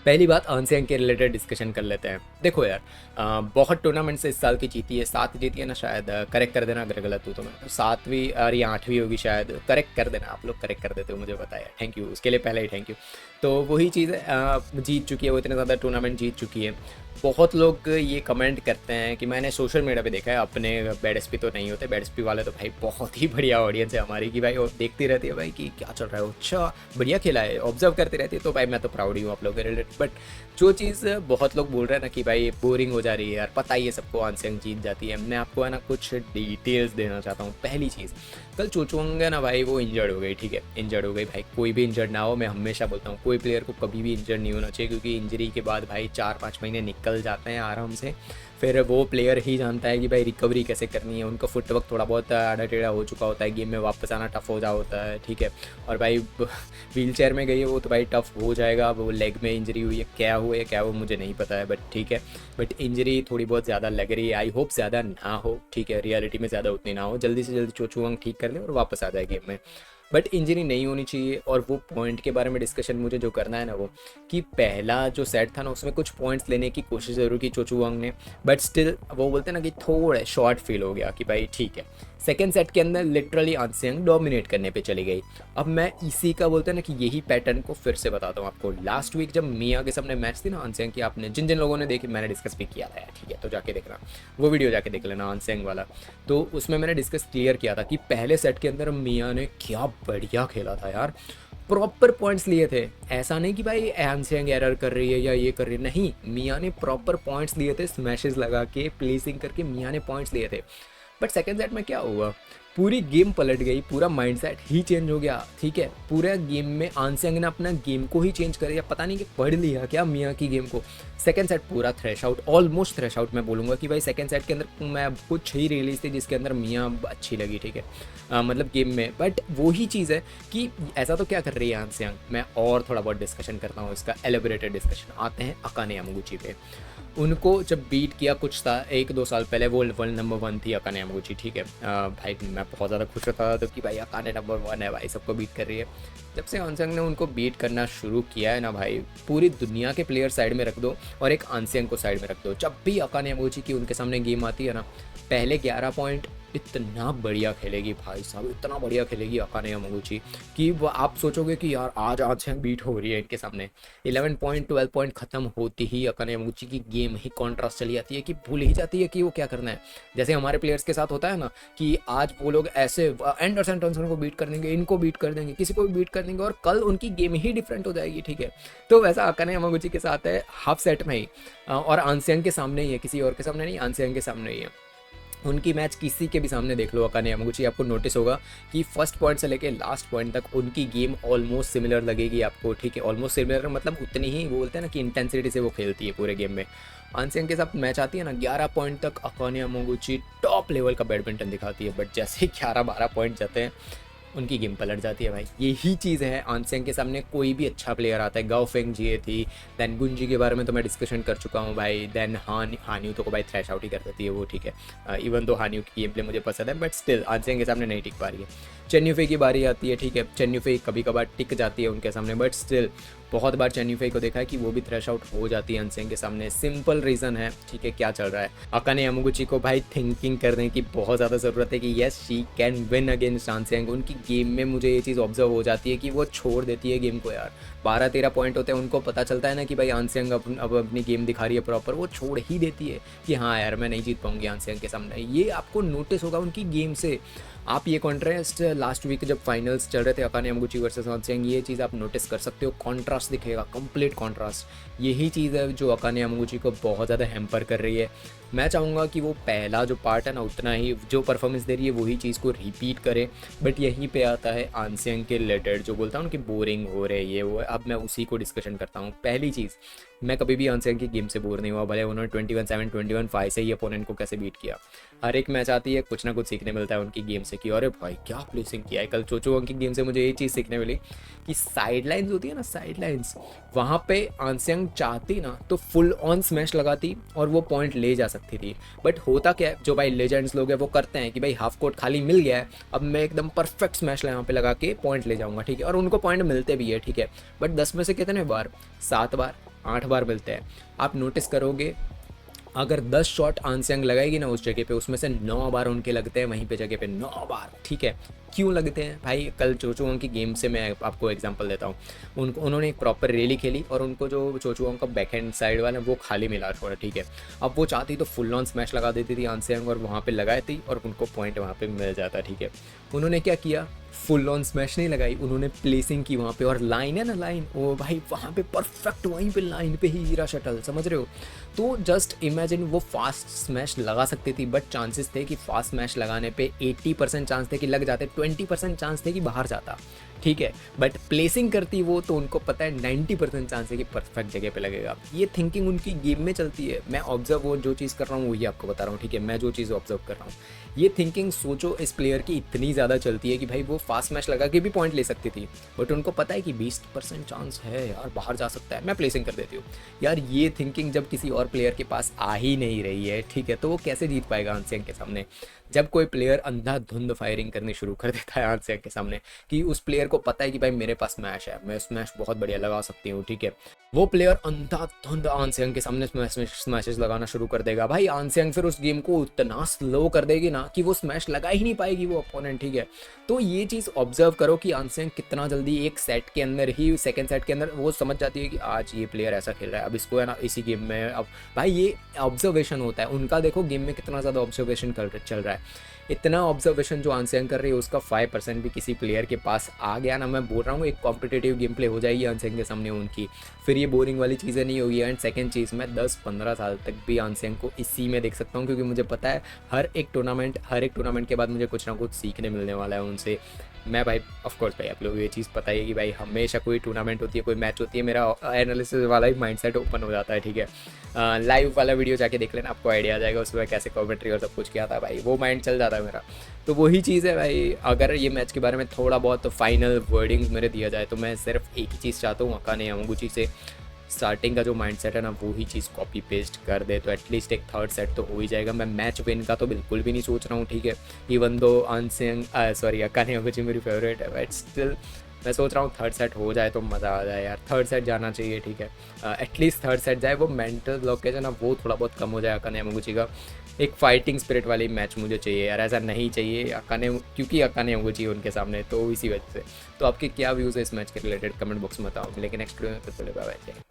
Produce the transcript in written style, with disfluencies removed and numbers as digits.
पहली बात आनसेंग के रिलेटेड डिस्कशन कर लेते हैं। देखो यार, बहुत टूर्नामेंट से इस साल की जीती है, 7 जीती है ना शायद, करेक्ट कर देना अगर गलत हूँ तो मैं, तो 7वीं और या 8वीं होगी शायद, करेक्ट कर देना, आप लोग करेक्ट कर देते हो मुझे बताया, थैंक यू उसके लिए, पहले ही थैंक यू। तो वही चीज़ है, जीत चुकी है वो, इतने ज़्यादा टूर्नामेंट जीत चुकी है। बहुत लोग ये कमेंट करते हैं कि मैंने सोशल मीडिया पे देखा है, अपने बैड एसपी तो नहीं होते, बैड एसपी वाले तो भाई बहुत ही बढ़िया ऑडियंस है हमारी, कि भाई वो देखती रहती है भाई कि क्या चल रहा है, अच्छा बढ़िया खेला है, ऑब्जर्व करती रहती है, तो भाई मैं तो प्राउड ही हूँ आप लोगों के रिलेटेड। बट जो चीज़ बहुत लोग बोल रहे हैं ना कि भाई बोरिंग हो जा रही है यार, पता ही है सबको आनसेंग जीत जाती है, मैं आपको है ना कुछ डिटेल्स देना चाहता हूँ। पहली चीज़, कल चोचुंग है ना भाई, वो इंजर्ड हो गई, ठीक है, इंजर्ड हो गई भाई, कोई भी इंजर्ड ना हो, मैं हमेशा बोलता हूँ कोई प्लेयर को कभी भी इंजर्ड नहीं होना चाहिए, क्योंकि इंजरी के बाद भाई 4-5 महीने निकल जाते हैं आराम से, फिर वो प्लेयर ही जानता है कि भाई रिकवरी कैसे करनी है, उनका फुटवर्क थोड़ा बहुत आड़ा टेढ़ा हो चुका होता है, गेम में वापस आना टफ हो जा होता है, ठीक है। और भाई व्हील चेयर में गई है वो, तो भाई टफ हो जाएगा, वो लेग में इंजरी हुई है, क्या हुआ है क्या वो मुझे नहीं पता है, बट ठीक है, बट इंजरी थोड़ी बहुत ज़्यादा लग रही है, आई होप ज़्यादा ना हो, ठीक है, रियलिटी में ज़्यादा उतनी ना हो, जल्दी से जल्दी चोचुवंग ठीक कर ले और वापस आ जाए गेम में, बट इंजरी नहीं होनी चाहिए। और वो पॉइंट के बारे में डिस्कशन मुझे जो करना है ना, वो कि पहला जो सेट था ना उसमें कुछ पॉइंट्स लेने की कोशिश ज़रूर की चोचुवंग ने, बट स्टिल वो बोलते हैं ना कि थोड़ा शॉर्ट फील हो गया कि भाई ठीक है। सेकेंड सेट के अंदर लिटरली आनसेंग डोमिनेट करने पे चली गई। अब मैं इसी का बोलते हैं ना कि यही पैटर्न को फिर से बताता हूँ आपको। लास्ट वीक जब मिया के सामने मैच थी ना आनसेंग की, आपने जिन जिन लोगों ने देखी, मैंने डिस्कस भी किया था यार, ठीक है, तो जाके देखना वो वीडियो, जाके देख लेना आनसेंग वाला। तो उसमें मैंने डिस्कस क्लियर किया था कि पहले सेट के अंदर मिया ने क्या बढ़िया खेला था यार, प्रॉपर पॉइंट्स लिए थे। ऐसा नहीं कि भाई एनसेंग एरर कर रही है या ये कर रही है, नहीं, मिया ने प्रॉपर पॉइंट्स लिए थे, स्मैशेस लगा के प्लेसिंग करके मिया ने पॉइंट्स लिए थे। बट सेकेंड सेट में क्या हुआ, पूरी गेम पलट गई, पूरा माइंडसेट ही चेंज हो गया, ठीक है, पूरे गेम में आनसेंग ने अपना गेम को ही चेंज कर दिया, पता नहीं कि पढ़ लिया क्या मियाँ की गेम को। सेकेंड सेट पूरा thrash out, almost thrash out मैं बोलूँगा कि भाई सेकेंड सेट के अंदर मैं कुछ ही रिलीज थी जिसके अंदर मियाँ अच्छी लगी, ठीक है, मतलब गेम में। बट वही चीज़ है कि ऐसा तो क्या कर रही है आनसेंग, मैं और थोड़ा बहुत डिस्कशन करता हूँ इसका, एलिबरेटेड डिस्कशन। आते हैं अकाने यामागुची पे। उनको जब बीट किया कुछ था 1-2 साल पहले, वो वर्ल्ड नंबर 1 थी अकाने यामागुची, ठीक है, भाई मैं बहुत ज़्यादा खुश होता था तो कि भाई अकाने नंबर 1 है भाई, सबको बीट कर रही है। जब से आनसेंग ने उनको बीट करना शुरू किया है ना भाई, पूरी दुनिया के प्लेयर साइड में रख दो और एक आनसेंग को साइड में रख दो, जब भी अकाने यामागुची की उनके सामने गेम आती है ना, पहले 11 पॉइंट इतना बढ़िया खेलेगी भाई साहब, इतना बढ़िया खेलेगी अकाने यामागुची कि वो आप सोचोगे कि यार आज आनसेंग बीट हो रही है इनके सामने। 11 पॉइंट 12 पॉइंट खत्म होती ही अकाने यामागुची की गेम ही कॉन्ट्रास्ट चली जाती है, कि भूल ही जाती है कि वो क्या करना है। जैसे हमारे प्लेयर्स के साथ होता है ना कि आज वो लोग ऐसे एंडरसन टॉनसन को बीट कर देंगे, इनको बीट कर देंगे, किसी को भी बीट कर देंगे, और कल उनकी गेम ही डिफरेंट हो जाएगी, ठीक है। तो वैसा अकाने यामागुची के साथ है हाफ सेट में ही, और आनसेंग के सामने ही है, किसी और के सामने नहीं, आनसेंग के सामने ही है। उनकी मैच किसी के भी सामने देख लो अकाने यामागुची, आपको नोटिस होगा कि फर्स्ट पॉइंट से लेके लास्ट पॉइंट तक उनकी गेम ऑलमोस्ट सिमिलर लगेगी आपको, ठीक है, ऑलमोस्ट सिमिलर मतलब उतनी ही, वो बोलते हैं ना कि इंटेंसिटी से वो खेलती है पूरे गेम में। आनसेंग के साथ मैच आती है ना, 11 पॉइंट तक अकाने यामागुची टॉप लेवल का बैडमिंटन दिखाती है, बट जैसे ही 11-12 पॉइंट जाते हैं उनकी गेम पलट जाती है भाई। यही चीज़ है, आनसेंग के सामने कोई भी अच्छा प्लेयर आता है, गाओ फेंग जी थी, देन गुंजी के बारे में तो मैं डिस्कशन कर चुका हूँ भाई, देन हानियो तो को भाई थ्रैश आउट ही कर देती है वो, ठीक है, इवन तो हानियो की गेम प्ले मुझे पसंद है, बट स्टिल आनसेंग के सामने नहीं टिक पा रही है। चेन युफई की बारी आती है, ठीक है, चेन युफई कभी कभार टिक जाती है उनके सामने, बट स्टिल बहुत बार चेन युफई को देखा है कि वो भी थ्रैश आउट हो जाती है आनसेंग के सामने। सिंपल रीज़न है, ठीक है, क्या चल रहा है, अकाने यामागुची को भाई थिंकिंग करने की बहुत ज़्यादा ज़रूरत है कि yes she can win against An Seyoung. उनकी गेम में मुझे ये चीज़ ऑब्जर्व हो जाती है कि वो छोड़ देती है गेम को यार, 12-13 पॉइंट होते हैं, उनको पता चलता है ना कि भाई आनसेंग अब अपनी गेम दिखा रही है प्रॉपर, वो छोड़ ही देती है कि हाँ यार मैं नहीं जीत पाऊंगी आनसेंग के सामने। ये आपको नोटिस होगा उनकी गेम से। आप ये कॉन्ट्रास्ट लास्ट वीक जब फाइनल्स चल रहे थे अकाने यामागुची वर्सेस आनसेंग, ये चीज़ आप नोटिस कर सकते हो, कॉन्ट्रास्ट दिखेगा, कंप्लीट कॉन्ट्रास्ट। यही चीज़ है जो अकाने यामागुची को बहुत ज़्यादा हैम्पर कर रही है। मैं चाहूँगा कि वो पहला जो पार्ट है ना, उतना ही जो परफॉर्मेंस दे रही है वही चीज़ को रिपीट करे, बट यहीं पे आता है आनसेंग के रिलेटेड जो बोलता हूँ कि बोरिंग हो रहे ये वो, अब मैं उसी को डिस्कशन करता हूँ। पहली चीज़, मैं कभी भी आनसेंग की गेम से बोर नहीं हुआ, भले उन्होंने 21-7 21-5 से ही अपोनेंट को कैसे बीट किया। हर एक मैच आती है कुछ ना कुछ सीखने मिलता है उनकी गेम से कि अरे भाई क्या प्लेसिंग किया है। कल चोचुवंग की गेम से मुझे ये चीज़ सीखने मिली कि साइड लाइन्स होती है ना, साइड लाइन्स, वहाँ पे आनसेंग चाहती ना तो फुल ऑन स्मैश लगाती और वो पॉइंट ले जा सकती थी। बट होता क्या है, जो भाई लेजेंड्स लोग हैं वो करते हैं कि भाई हाफ कोर्ट खाली मिल गया है, अब मैं एकदम परफेक्ट स्मैश यहाँ पे लगा के पॉइंट ले जाऊँगा, ठीक है, और उनको पॉइंट मिलते भी है, ठीक है, बट 10 में से कितने बार, 7 बार, 8 बार मिलते हैं। आप नोटिस करोगे अगर 10 शॉट आंसियांग लगाएगी ना उस जगह पे, उसमें से 9 बार उनके लगते हैं वहीं पे जगह पे, 9 बार। ठीक है, क्यों लगते हैं भाई? कल चोचुओंग की गेम से मैं आपको एग्जांपल देता हूँ। उन्होंने एक प्रॉपर रैली खेली और उनको जो चोचुओंग का बैकहैंड साइड वाला वो खाली मिला थोड़ा। ठीक है, अब वो चाहती तो फुल ऑन स्मैश लगा देती थी आंसियांग और वहाँ पे लगाई थी और उनको पॉइंट वहाँ पे मिल जाता। ठीक है, उन्होंने क्या किया, फुल ऑन स्मैश नहीं लगाई, उन्होंने प्लेसिंग की वहाँ पे। और लाइन है ना, लाइन, वो भाई वहाँ पे परफेक्ट, वहीं पे लाइन पे ही गिरा शटल, समझ रहे हो? तो जस्ट इमेजिन, वो फास्ट स्मैश लगा सकती थी बट चांसेस थे कि फास्ट स्मैश लगाने पे 80% चांस थे कि लग जाते, 20% चांस थे कि बाहर जाता। ठीक है, बट प्लेसिंग करती वो तो उनको पता है 90% चांस है कि परफेक्ट जगह पे लगेगा। ये थिंकिंग उनकी गेम में चलती है। मैं ऑब्जर्व वो जो चीज़ कर रहा हूँ वही आपको बता रहा हूँ। ठीक है, मैं जो चीज़ ऑब्जर्व कर रहा हूँ, ये थिंकिंग सोचो इस प्लेयर की इतनी ज़्यादा चलती है कि भाई वो फास्ट मैच लगा के भी पॉइंट ले सकती थी बट उनको पता है कि 20% चांस है यार, बाहर जा सकता है, मैं प्लेसिंग कर देती हूँ। यार ये थिंकिंग जब किसी और प्लेयर के पास आ ही नहीं रही है, ठीक है, तो वो कैसे जीत पाएगा आंसियांग के सामने? जब कोई प्लेयर अंधाधुंध फायरिंग करनी शुरू कर देता है आंसियांग के सामने, कि उस प्लेयर को पता है कि भाई मेरे पास स्मैश है, मैं स्मैश बहुत बढ़िया लगा सकती हूँ। ठीक है, वो प्लेयर अंधाधुंध आंसियांग के सामने स्मैशेस लगाना शुरू कर देगा। भाई आंसियांग फिर उस गेम को इतना स्लो कर देगी ना कि वो स्मैश लगा ही नहीं पाएगी वो अपोनेंट। ठीक है, तो ये चीज़ ऑब्जर्व करो कि आंसियांग कितना जल्दी एक सेट के अंदर ही, सेकंड सेट के अंदर वो समझ जाती है कि आज ये प्लेयर ऐसा खेल रहा है, अब इसको है ना इसी गेम में। अब भाई ये ऑब्जर्वेशन होता है उनका, देखो गेम में कितना ज़्यादा ऑब्जर्वेशन चल रहा है। इतना ऑब्जर्वेशन जो आंसियांग कर रही है उसका 5% भी किसी प्लेयर के पास आ गया ना, मैं बोल रहा हूँ एक कॉम्पिटिटिव गेम प्ले हो जाएगी आंसियांग के सामने उनकी। फिर ये बोरिंग वाली चीज़ें नहीं होगी। एंड सेकंड चीज़, मैं 10-15 साल तक भी आंसियांग को इसी में देख सकता हूँ, क्योंकि मुझे पता है हर एक टूर्नामेंट के बाद मुझे कुछ ना कुछ सीखने मिलने वाला है उनसे। मैं भाई ऑफ कोर्स भाई आप लोगों को ये चीज़ पता ही है कि भाई हमेशा कोई टूर्नामेंट होती है, कोई मैच होती है, मेरा एनालिसिस वाला ही माइंडसेट ओपन हो जाता है। ठीक है, लाइव वाला वीडियो जाके देख लेना, आपको आइडिया आ जाएगा उसमें कैसे कमेंट्री और सब कुछ किया था भाई, वो माइंड चल जाता है मेरा। तो वही चीज़ है भाई, अगर ये मैच के बारे में थोड़ा बहुत फाइनल वर्डिंग्स मेरे दिया जाए तो मैं सिर्फ एक ही चीज़ चाहता हूँ, अकाने यामागुची से स्टार्टिंग का जो माइंडसेट है ना वो ही चीज़ कॉपी पेस्ट कर दे तो एटलीस्ट एक थर्ड सेट तो हो ही जाएगा। मैं मैच विन का तो बिल्कुल भी नहीं सोच रहा हूँ। ठीक है, इवन दो अकाने यामागुची मेरी फेवरेट है बट स्टिल मैं सोच रहा हूँ थर्ड सेट हो जाए तो मज़ा आ जाए यार, थर्ड सेट जाना चाहिए। ठीक है, एटलीस्ट थर्ड सेट जाए, वो मेंटल ब्लॉकेज है ना वो थोड़ा बहुत कम हो जाए अकाने यामागुची का। एक फाइटिंग स्पिरिट वाली मैच मुझे चाहिए यार, ऐसा नहीं चाहिए अकाने, क्योंकि अकाने यामागुची उनके सामने, तो इसी वजह से। तो आपके क्या व्यूज़ है इस मैच के रिलेटेड कमेंट बॉक्स में बताओ। लेकिन नेक्स्ट वीडियो में फिर बाय बाय।